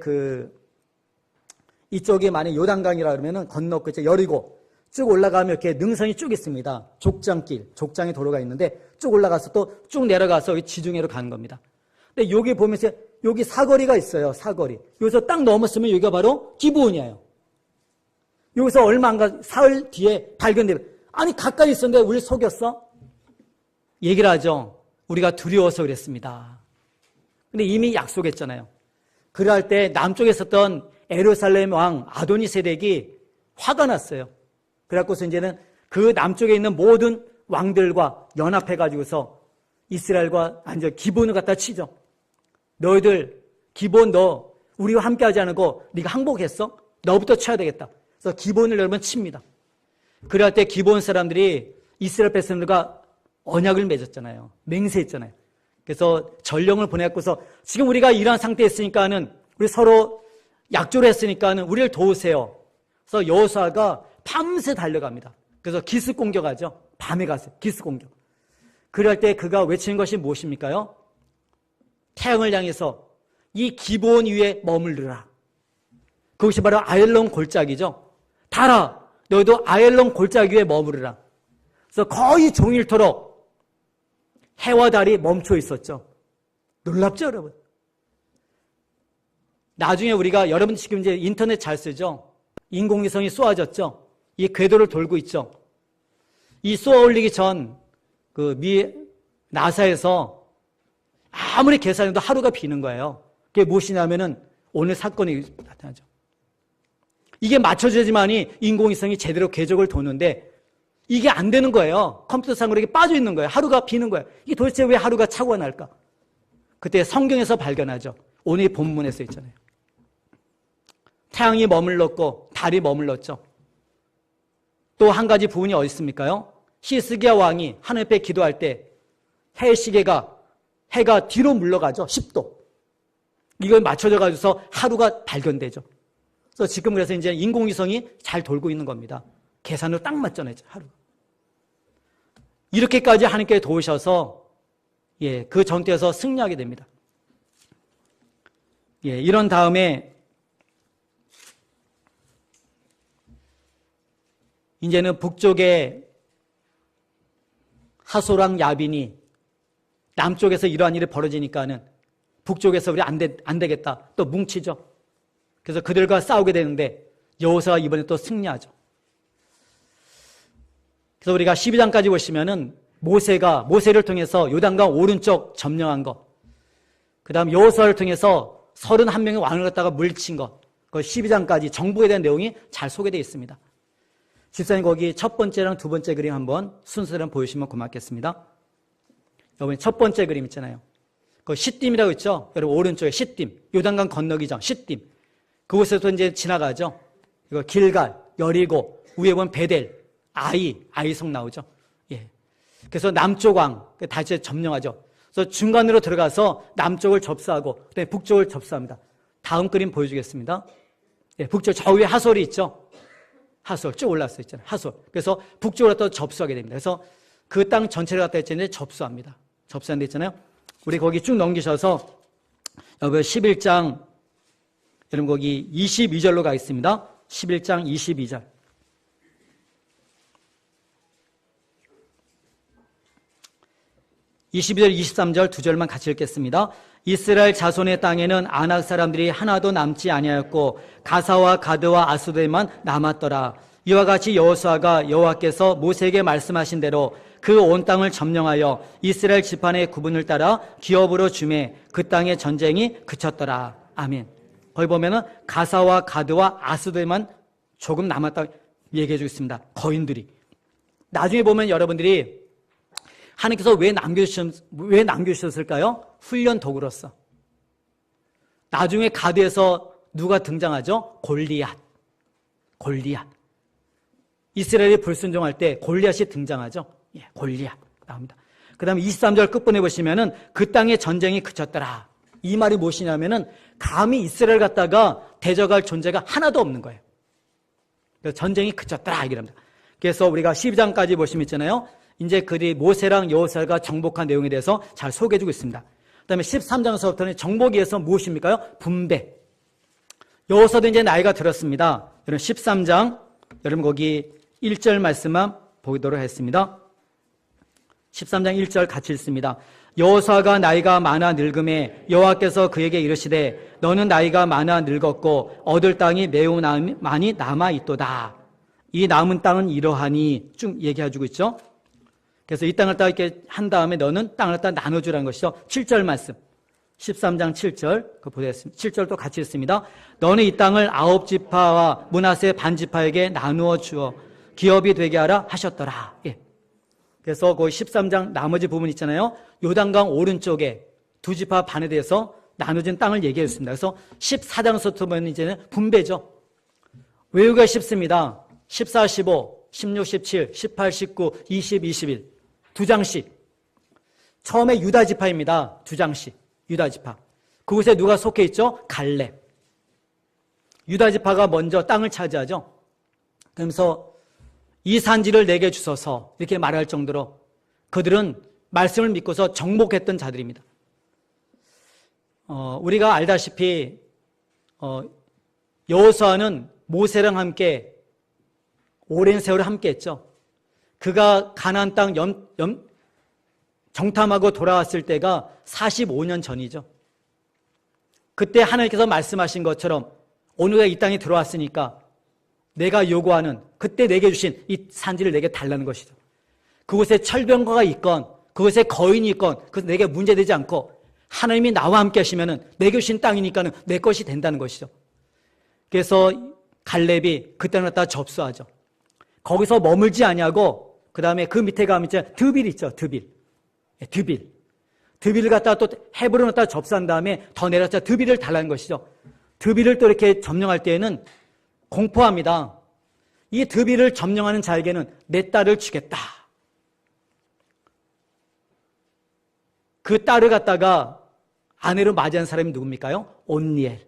이쪽에 만약 요단강이라 그러면은 건너고 이제 여리고 쭉 올라가면 이렇게 능선이 쭉 있습니다. 족장길, 족장의 도로가 있는데 쭉 올라가서 또 쭉 내려가서 지중해로 가는 겁니다. 근데 여기 보면서 여기 사거리가 있어요. 사거리. 여기서 딱 넘었으면 여기가 바로 기브온이에요. 여기서 얼마 안 가, 사흘 뒤에 발견되면 아니 가까이 있었는데 우리 속였어? 얘기를 하죠. 우리가 두려워서 그랬습니다. 근데 이미 약속했잖아요. 그럴 때 남쪽에 있었던 예루살렘 왕 아도니세덱이 화가 났어요. 그래갖고서 이제는 그 남쪽에 있는 모든 왕들과 연합해가지고서 이스라엘과 기브온을 갖다 치죠. 너희들 기브온 너 우리와 함께하지 않고 네가 항복했어? 너부터 쳐야 되겠다. 그래서 기브온을 여러분 칩니다. 그럴 때 기브온 사람들이 이스라엘 백성들과 언약을 맺었잖아요. 맹세했잖아요. 그래서 전령을 보내갖고서 지금 우리가 이러한 상태에 있으니까는 우리 서로 약조를 했으니까는 우리를 도우세요. 그래서 여호수아가 밤새 달려갑니다. 그래서 기습 공격하죠. 밤에 가서 기습 공격. 그럴 때 그가 외치는 것이 무엇입니까요? 태양을 향해서 이 기브온 위에 머물르라. 그것이 바로 아엘론 골짜기죠. 달아, 너희도 아엘론 골짜기 위에 머무르라. 그래서 거의 종일토록 해와 달이 멈춰 있었죠. 놀랍죠, 여러분? 나중에 우리가, 여러분 지금 이제 인터넷 잘 쓰죠? 인공위성이 쏘아졌죠? 이 궤도를 돌고 있죠? 이 쏘아 올리기 전, 나사에서 아무리 계산해도 하루가 비는 거예요. 그게 무엇이냐면은 오늘 사건이 나타나죠. 이게 맞춰져야지만이 인공위성이 제대로 궤적을 도는데 이게 안 되는 거예요. 컴퓨터상으로 이게 빠져 있는 거예요. 하루가 비는 거예요. 이게 도대체 왜 하루가 차고가 날까? 그때 성경에서 발견하죠. 오늘 본문에서 있잖아요. 태양이 머물렀고 달이 머물렀죠. 또 한 가지 부분이 어디 있습니까요? 히스기야 왕이 하나님 앞에 기도할 때 해가 뒤로 물러가죠. 10도. 이걸 맞춰져 가지고서 하루가 발견되죠. 그래서 지금 그래서 이제 인공위성이 잘 돌고 있는 겁니다. 계산으로 딱 맞잖아요, 하루. 이렇게까지 하나님께 도우셔서 그 전투에서 승리하게 됩니다. 이런 다음에 이제는 북쪽에 하소랑 야빈이 남쪽에서 이러한 일이 벌어지니까는 북쪽에서 우리 안 되겠다. 또 뭉치죠. 그래서 그들과 싸우게 되는데 여호수아가 이번에 또 승리하죠. 그래서 우리가 12장까지 보시면은 모세를 통해서 요단강 오른쪽 점령한 것, 그 다음 여호수아를 통해서 31명의 왕을 갖다가 물리친 것, 그 12장까지 정복에 대한 내용이 잘 소개되어 있습니다. 집사님 거기 첫 번째랑 두 번째 그림 한번 순서대로 보여주시면 고맙겠습니다. 여러분 첫 번째 그림 있잖아요. 그 시딤이라고 있죠. 여러분 오른쪽에 시딤, 요단강 건너기 전 시딤. 그곳에서 이제 지나가죠. 이거 길갈, 여리고, 위에 보면 베델, 아이성 나오죠. 그래서 남쪽 왕 다시 점령하죠. 그래서 중간으로 들어가서 남쪽을 접수하고 그다음에 북쪽을 접수합니다. 다음 그림 보여주겠습니다. 북쪽 저 위에 하솔이 있죠. 하솔 쭉 올라왔어 있잖아요. 하솔. 그래서 북쪽으로 또 접수하게 됩니다. 그래서 그 땅 전체를 갖다 했는데 접수합니다. 접수한 데 있잖아요. 우리 거기 쭉 넘기셔서 여러분 11장 여러분 거기 22절로 가겠습니다. 11장 22절. 22절, 23절 두 절만 같이 읽겠습니다. 이스라엘 자손의 땅에는 아낙 사람들이 하나도 남지 아니하였고 가사와 가드와 아스도에만 남았더라. 이와 같이 여호수아가 여호와께서 모세에게 말씀하신 대로 그 온 땅을 점령하여 이스라엘 지파의 구분을 따라 기업으로 주매 그 땅의 전쟁이 그쳤더라. 아멘. 거기 보면은 가사와 가드와 아스도에만 조금 남았다 얘기해 주고 있습니다. 거인들이. 나중에 보면 여러분들이 하나님께서 왜 남겨주셨을까요? 훈련 도구로서. 나중에 가드에서 누가 등장하죠? 골리앗. 이스라엘이 불순종할 때 골리앗이 등장하죠. 골리앗 나옵니다. 그 다음에 23절 끝부분에 보시면은 그 땅의 전쟁이 그쳤더라. 이 말이 무엇이냐면은 감히 이스라엘 갖다가 대적할 존재가 하나도 없는 거예요. 그래서 전쟁이 그쳤더라 얘기합니다. 그래서 우리가 12장까지 보시면 있잖아요. 이제 그들이 모세랑 여호수아가 정복한 내용에 대해서 잘 소개해주고 있습니다. 그 다음에 13장서부터는 정복에 의해서 무엇입니까? 분배. 여호수아도 이제 나이가 들었습니다. 여러분 13장 여러분 거기 1절 말씀만 보도록 하겠습니다. 13장 1절 같이 읽습니다. 여호수아가 나이가 많아 늙음에 여호와께서 그에게 이르시되 너는 나이가 많아 늙었고 얻을 땅이 매우 많이 남아있도다. 이 남은 땅은 이러하니 쭉 얘기해주고 있죠. 그래서 이 땅을 딱 이렇게 한 다음에 너는 땅을 딱 나눠주라는 것이죠. 7절 말씀. 13장 7절. 그거 보겠습니다. 7절도 같이 읽습니다. 너는 이 땅을 9지파와 므낫세 반지파에게 나누어 주어 기업이 되게 하라 하셨더라. 그래서 거기 13장 나머지 부분 있잖아요. 요단강 오른쪽에 두 지파 반에 대해서 나눠진 땅을 얘기해 줬습니다. 그래서 14장부터 보면 이제는 분배죠. 외우기가 쉽습니다. 14, 15, 16, 17, 18, 19, 20, 21. 두 장씩. 처음에 유다 지파입니다. 두 장씩. 유다 지파. 그곳에 누가 속해 있죠? 갈렙. 유다 지파가 먼저 땅을 차지하죠. 그러면서 이 산지를 내게 주소서 이렇게 말할 정도로 그들은 말씀을 믿고서 정복했던 자들입니다. 우리가 알다시피 여호수아는 모세랑 함께 오랜 세월을 함께했죠. 그가 가나안 땅 정탐하고 돌아왔을 때가 45년 전이죠. 그때 하나님께서 말씀하신 것처럼 오늘 이 땅에 들어왔으니까 내가 요구하는 그때 내게 주신 이 산지를 내게 달라는 것이죠. 그곳에 철병거가 있건 그곳에 거인이 있건 그것은 내게 문제되지 않고 하나님이 나와 함께 하시면은 내게 주신 땅이니까는 내 것이 된다는 것이죠. 그래서 갈렙이 그 땅을 갖다 접수하죠. 거기서 머물지 아니하고 그 다음에 그 밑에 가면 이제 드빌 있죠. 드빌을 갖다가 또 헤브론 갖다가 접수한 다음에 더 내려서 드빌을 달라는 것이죠. 드빌을 또 이렇게 점령할 때에는 공포합니다. 이 드빌을 점령하는 자에게는 내 딸을 주겠다. 그 딸을 갖다가 아내로 맞이한 사람이 누굽니까요? 온니엘.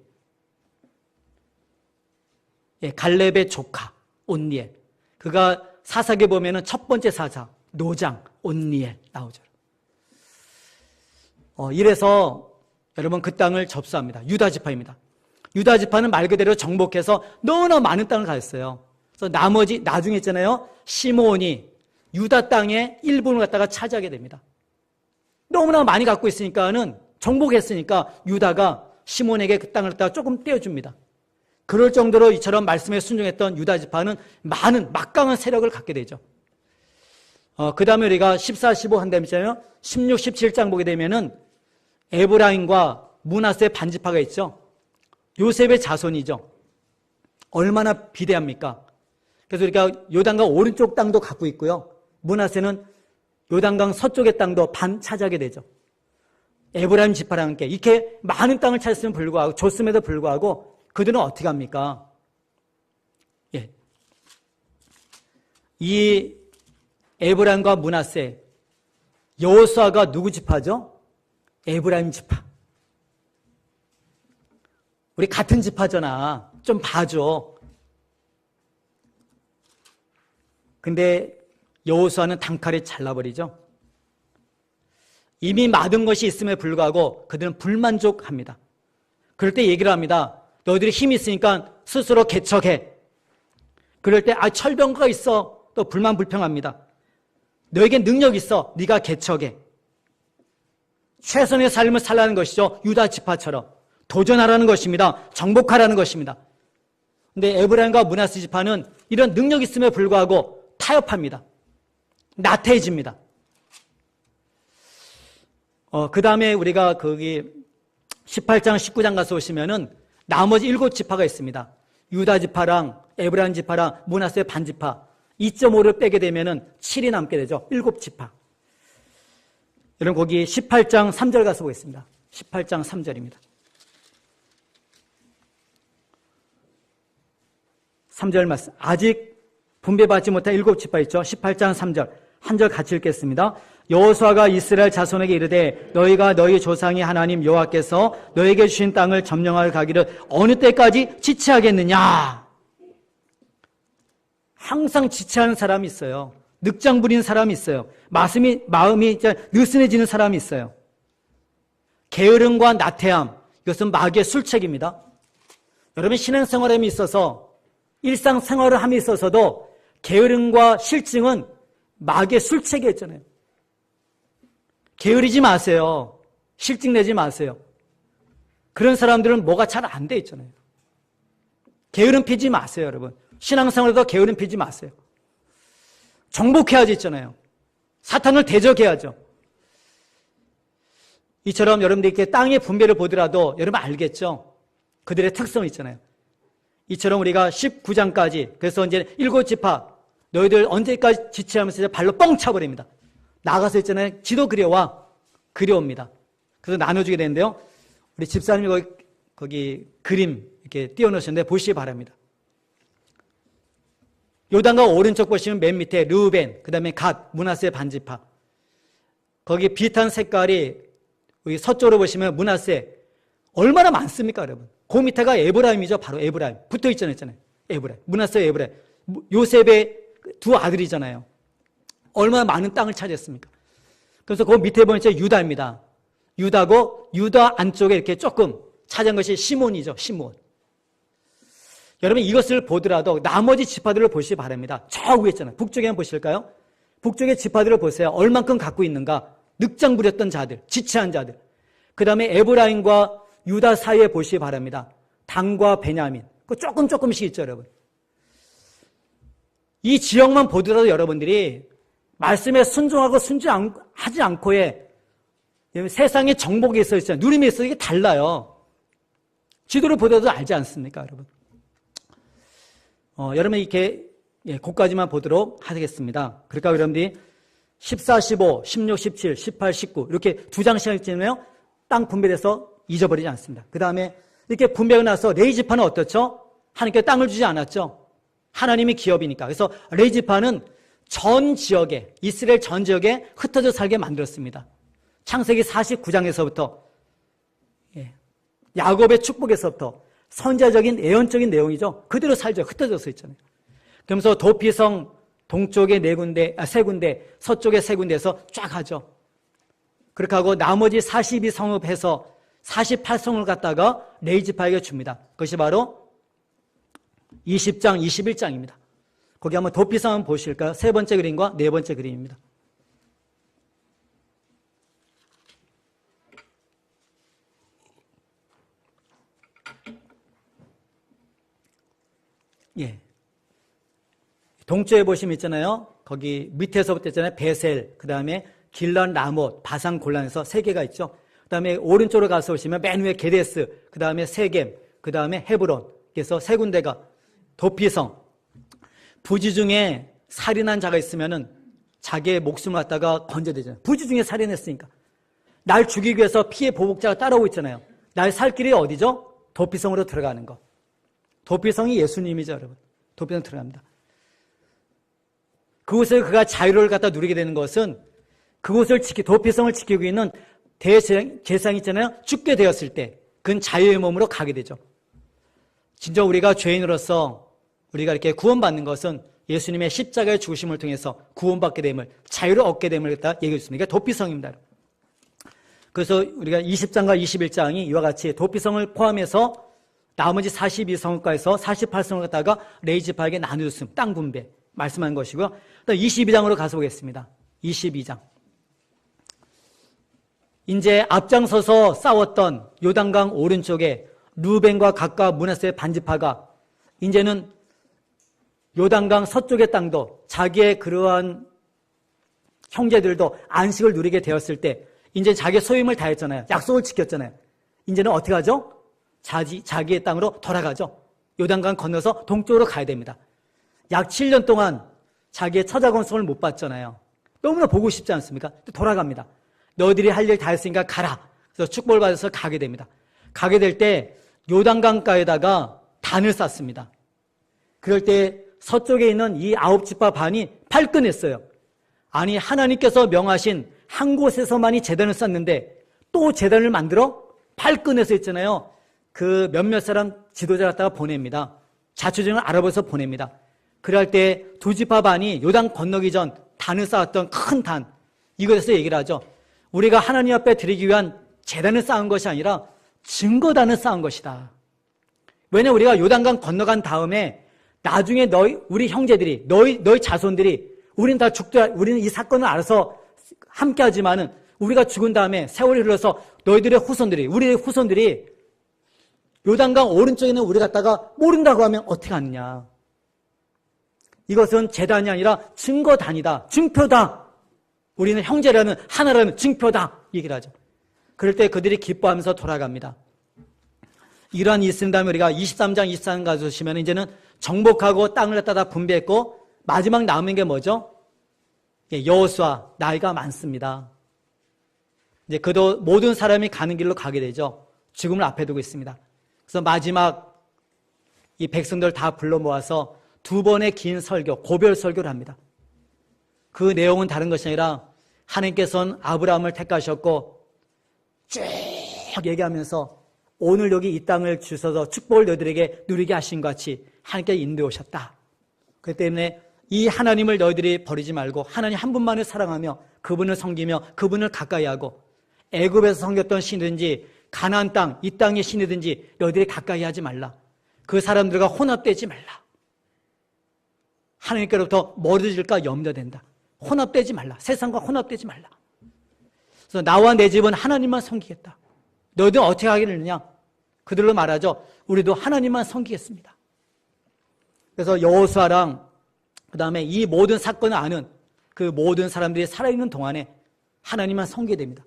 갈렙의 조카 온니엘. 그가 사사기에 보면은 첫 번째 사사 노장 온니엘 나오죠. 이래서 여러분 그 땅을 접수합니다. 유다 지파입니다. 유다 지파는 말 그대로 정복해서 너무나 많은 땅을 가졌어요. 그래서 나중에 있잖아요. 시므온이 유다 땅의 일부를 갖다가 차지하게 됩니다. 너무나 많이 갖고 있으니까는 정복했으니까 유다가 시므온에게 그 땅을 갖다가 조금 떼어줍니다. 그럴 정도로 이처럼 말씀에 순종했던 유다 지파는 많은 막강한 세력을 갖게 되죠. 그 다음에 우리가 14, 15 한 다음에 있잖아요. 16, 17장 보게 되면은 에브라임과 므낫세 반지파가 있죠. 요셉의 자손이죠. 얼마나 비대합니까? 그래서 우리가 요단강 오른쪽 땅도 갖고 있고요. 므낫세는 요단강 서쪽의 땅도 반 차지하게 되죠. 에브라임 지파랑 함께 이렇게 많은 땅을 찾았음에도 불구하고 줬음에도 불구하고 그들은 어떻게 합니까? 이 에브라임과 므낫세, 여호수아가 누구 지파죠? 에브라임 지파. 우리 같은 지파잖아. 좀 봐줘. 근데 여호수아는 단칼에 잘라버리죠. 이미 맞은 것이 있음에 불구하고 그들은 불만족합니다. 그럴 때 얘기를 합니다. 너희들이 힘이 있으니까 스스로 개척해. 그럴 때 철병거가 있어. 또 불만불평합니다. 너에게 능력 있어. 네가 개척해. 최선의 삶을 살라는 것이죠. 유다 지파처럼 도전하라는 것입니다. 정복하라는 것입니다. 근데 에브라임과 므낫세 지파는 이런 능력이 있음에 불구하고 타협합니다. 나태해집니다. 그 다음에 우리가 거기 18장, 19장 가서 보시면은 나머지 7지파가 있습니다. 유다 지파랑 에브라임 지파랑 므낫세 반지파 2.5를 빼게 되면은 7이 남게 되죠. 7지파. 여러분 거기 18장 3절 가서 보겠습니다. 18장 3절입니다. 3절 말씀. 아직 분배받지 못한 7지파 있죠. 18장 3절. 한 절 같이 읽겠습니다. 여호수아가 이스라엘 자손에게 이르되 너희가 너희 조상이 하나님 여호와께서 너희에게 주신 땅을 점령하러 가기를 어느 때까지 지체하겠느냐. 항상 지체하는 사람이 있어요. 늑장 부리는 사람이 있어요. 마음이 느슨해지는 사람이 있어요. 게으름과 나태함, 이것은 마귀의 술책입니다. 여러분 신앙생활에 있어서 일상생활을 함에 있어서도 게으름과 실증은 마귀의 술책이었잖아요. 게으르지 마세요. 실증 내지 마세요. 그런 사람들은 뭐가 잘 안 돼 있잖아요. 게으름 피지 마세요, 여러분. 신앙생활에도 게으름 피지 마세요. 정복해야지 있잖아요. 사탄을 대적해야죠. 이처럼 여러분들 이렇게 땅의 분배를 보더라도 여러분 알겠죠? 그들의 특성이 있잖아요. 이처럼 우리가 19장까지 그래서 이제 7지파 너희들 언제까지 지체하면서 발로 뻥 차버립니다. 나가서 있잖아요. 지도 그려옵니다. 그래서 나눠주게 되는데요. 우리 집사님이 거기 그림 이렇게 띄워놓으셨는데 보시기 바랍니다. 요단강 오른쪽 보시면 맨 밑에 르우벤, 그 다음에 갓, 므낫세 반지파. 거기 비슷한 색깔이 여기 서쪽으로 보시면 므낫세 얼마나 많습니까, 여러분? 그 밑에가 에브라임이죠. 바로 에브라임. 붙어 있잖아요. 에브라임. 므낫세 에브라임. 요셉의 두 아들이잖아요. 얼마나 많은 땅을 차지했습니까? 그래서 그 밑에 보면 유다입니다. 유다고 유다 안쪽에 이렇게 조금 차지한 것이 시몬이죠. 시몬. 여러분 이것을 보더라도 나머지 지파들을 보시기 바랍니다. 저 위에 있잖아요. 북쪽에 한번 보실까요? 북쪽의 지파들을 보세요. 얼만큼 갖고 있는가? 늑장 부렸던 자들, 지체한 자들. 그 다음에 에브라임과 유다 사이에 보시기 바랍니다. 단과 베냐민. 그 조금씩 있죠, 여러분. 이 지역만 보더라도 여러분들이 말씀에 순종하고 순종하지 않고의 세상의 정복에 있어요. 누림에 있어요. 이게 달라요. 지도를 보더라도 알지 않습니까, 여러분? 여러분 이렇게 그까지만 보도록 하겠습니다. 그러니까 여러분들이 14, 15, 16, 17, 18, 19 이렇게 두 장씩 찍으면 땅 분배돼서 잊어버리지 않습니다. 그 다음에 이렇게 분배가 나서 레위지파는 어떻죠? 하나님께 땅을 주지 않았죠. 하나님이 기업이니까. 그래서 레위지파는 전 지역에, 이스라엘 전 지역에 흩어져 살게 만들었습니다. 창세기 49장에서부터 야곱의 축복에서부터 선자적인 예언적인 내용이죠. 그대로 살죠. 흩어져서 있잖아요. 그러면서 도피성 동쪽에 세 군데, 서쪽에 세 군데에서 쫙 하죠. 그렇게 하고 나머지 42성읍 해서 48성을 갖다가 레위지파에게 줍니다. 그것이 바로 20장, 21장입니다. 거기 한번 도피성 한번 보실까요? 세 번째 그림과 네 번째 그림입니다. 예. 동쪽에 보시면 있잖아요. 거기 밑에서부터 있잖아요. 베셀, 그 다음에 길란 라못, 바산 골란에서 세 개가 있죠. 그 다음에 오른쪽으로 가서 보시면 맨 위에 게데스, 그 다음에 세겜, 그 다음에 헤브론. 그래서 세 군데가 도피성. 부지 중에 살인한 자가 있으면은 자기의 목숨을 갖다가 건져대잖아요. 부지 중에 살인했으니까. 날 죽이기 위해서 피해 보복자가 따라오고 있잖아요. 날 살 길이 어디죠? 도피성으로 들어가는 거. 도피성이 예수님이죠, 여러분. 도피성 들어갑니다. 그곳에 그가 자유를 갖다 누리게 되는 것은 그곳을 도피성을 지키고 있는 대제사장이 있잖아요. 죽게 되었을 때 그는 자유의 몸으로 가게 되죠. 진짜 우리가 죄인으로서 우리가 이렇게 구원받는 것은 예수님의 십자가의 죽으심을 통해서 구원받게 됨을, 자유를 얻게 됨을 갖다 얘기해 줬습니다. 도피성입니다. 그래서 우리가 20장과 21장이 이와 같이 도피성을 포함해서 나머지 42성읍과에서 48성을 갖다가 레위지파에게 나누었습니다. 땅 분배 말씀한 것이고요. 22장으로 가서 보겠습니다. 22장. 이제 앞장서서 싸웠던 요단강 오른쪽에 루벤과 갓과 므낫세의 반지파가 이제는 요단강 서쪽의 땅도 자기의 그러한 형제들도 안식을 누리게 되었을 때 이제 자기의 소임을 다했잖아요. 약속을 지켰잖아요. 이제는 어떻게 하죠? 자기의 땅으로 돌아가죠. 요단강 건너서 동쪽으로 가야 됩니다. 약 7년 동안 자기의 처자권성을 못 받잖아요. 너무나 보고 싶지 않습니까? 돌아갑니다. 너희들이 할 일 다 했으니까 가라. 그래서 축복을 받아서 가게 됩니다. 가게 될 때 요단강가에다가 단을 쌓습니다. 그럴 때 서쪽에 있는 이 9지파 반이 발끈했어요. 아니 하나님께서 명하신 한 곳에서만이 제단을 쌓는데 또 제단을 만들어? 발끈해서 있잖아요. 그 몇몇 사람 지도자 갖다가 보냅니다. 자초지종을 알아봐서 보냅니다. 그럴 때 두 지파 반이 요단 건너기 전 단을 쌓았던 큰 단, 이것에서 얘기를 하죠. 우리가 하나님 앞에 드리기 위한 제단을 쌓은 것이 아니라 증거단을 쌓은 것이다. 왜냐 우리가 요단강 건너간 다음에 나중에 우리 형제들이 너희 자손들이 우리는 다 우리는 이 사건을 알아서 함께 하지만은 우리가 죽은 다음에 세월이 흘러서 너희들의 후손들이 우리의 후손들이 요단강 오른쪽에 있는 우리 갖다가 모른다고 하면 어떻게 하느냐. 이것은 제단이 아니라 증거단이다. 증표다. 우리는 형제라는 하나라는 증표다. 얘기를 하죠. 그럴 때 그들이 기뻐하면서 돌아갑니다. 이러한 일이 있은 다음에 우리가 23장 24장 가주시면 이제는 정복하고 땅을 갖다가 분배했고 마지막 남은 게 뭐죠? 여호수아 나이가 많습니다. 이제 그도 모든 사람이 가는 길로 가게 되죠. 죽음을 앞에 두고 있습니다. 그래서 마지막 이 백성들 다 불러 모아서 두 번의 긴 설교, 고별 설교를 합니다. 그 내용은 다른 것이 아니라 하나님께서는 아브라함을 택하셨고 쭉 얘기하면서 오늘 여기 이 땅을 주셔서 축복을 너희들에게 누리게 하신 것 같이 하나님께 인도해 오셨다. 그렇기 때문에 이 하나님을 너희들이 버리지 말고 하나님 한 분만을 사랑하며 그분을 섬기며 그분을 가까이 하고 애굽에서 섬겼던 신이든지 가나안 땅, 이 땅의 신이든지 너희들이 가까이 하지 말라. 그 사람들과 혼합되지 말라. 하나님께로부터 멀어질까 염려된다. 혼합되지 말라. 세상과 혼합되지 말라. 그래서 나와 내 집은 하나님만 섬기겠다. 너희들은 어떻게 하겠느냐? 그들로 말하죠. 우리도 하나님만 섬기겠습니다. 그래서 여호수아랑 그 다음에 이 모든 사건을 아는 그 모든 사람들이 살아있는 동안에 하나님만 섬기게 됩니다.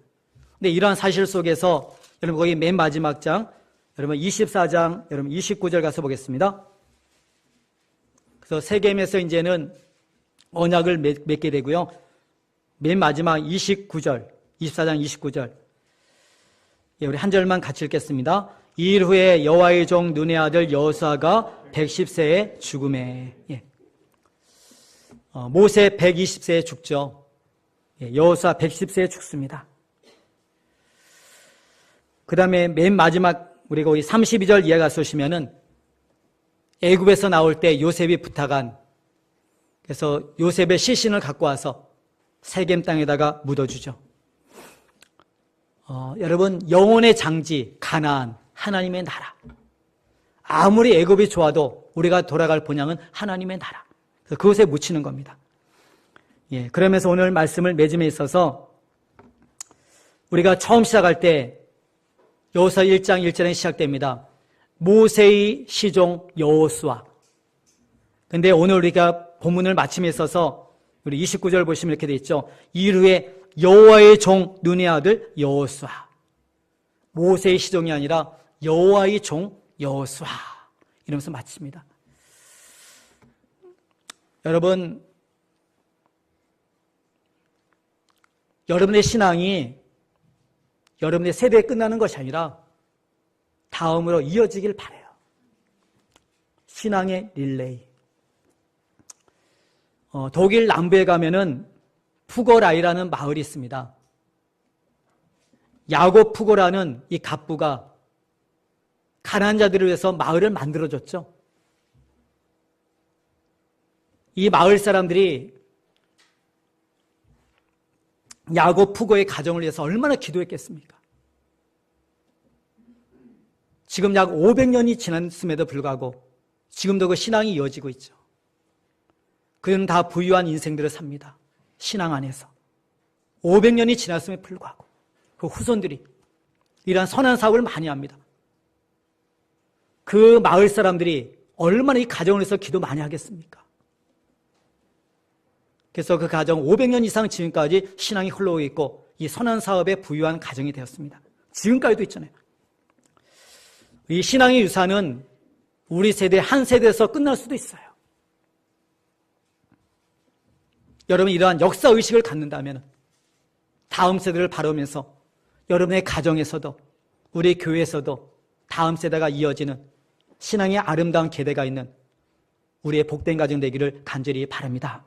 근데 이러한 사실 속에서 여러분 거기 맨 마지막 장, 여러분 24장, 여러분 29절 가서 보겠습니다. 그래서 세겜에서 이제는 언약을 맺게 되고요. 맨 마지막 29절, 24장 29절. 예, 우리 한 절만 같이 읽겠습니다. 이 일 후에 여호와의 종 눈의 아들 여호수아가 110세에 죽음에. 예. 모세 120세에 죽죠. 예, 여호수아 110세에 죽습니다. 그 다음에 맨 마지막 우리가 거기 32절 이해 가서 보시면은 애굽에서 나올 때 요셉이 부탁한, 그래서 요셉의 시신을 갖고 와서 세겜 땅에다가 묻어주죠. 여러분 영혼의 장지 가나안, 하나님의 나라. 아무리 애굽이 좋아도 우리가 돌아갈 본향은 하나님의 나라. 그래서 그곳에 묻히는 겁니다. 예, 그러면서 오늘 말씀을 맺음에 있어서 우리가 처음 시작할 때 여호수아 1장 1절에 시작됩니다. 모세의 시종 여호수아. 근데 오늘 우리가 본문을 마침에 있어서 우리 29절 보시면 이렇게 되어 있죠. 이일 후에 여호와의 종 눈의 아들 여호수아. 모세의 시종이 아니라 여호와의 종 여호수아. 이러면서 마칩니다. 여러분, 여러분의 신앙이 여러분의 세대에 끝나는 것이 아니라 다음으로 이어지길 바라요. 신앙의 릴레이. 독일 남부에 가면은 푸거라이라는 마을이 있습니다. 야곱 푸거라는 이 갑부가 가난한 자들을 위해서 마을을 만들어줬죠. 이 마을 사람들이 야곱 푸거의 가정을 위해서 얼마나 기도했겠습니까? 지금 약 500년이 지났음에도 불구하고 지금도 그 신앙이 이어지고 있죠. 그들은 다 부유한 인생들을 삽니다. 신앙 안에서. 500년이 지났음에 불구하고 그 후손들이 이러한 선한 사업을 많이 합니다. 그 마을 사람들이 얼마나 이 가정을 위해서 기도 많이 하겠습니까? 그래서 그 가정 500년 이상 지금까지 신앙이 흘러오고 있고 이 선한 사업에 부유한 가정이 되었습니다. 지금까지도 있잖아요. 이 신앙의 유산은 우리 세대 한 세대에서 끝날 수도 있어요. 여러분 이러한 역사의식을 갖는다면 다음 세대를 바라보면서 여러분의 가정에서도 우리 교회에서도 다음 세대가 이어지는 신앙의 아름다운 계대가 있는 우리의 복된 가정 되기를 간절히 바랍니다.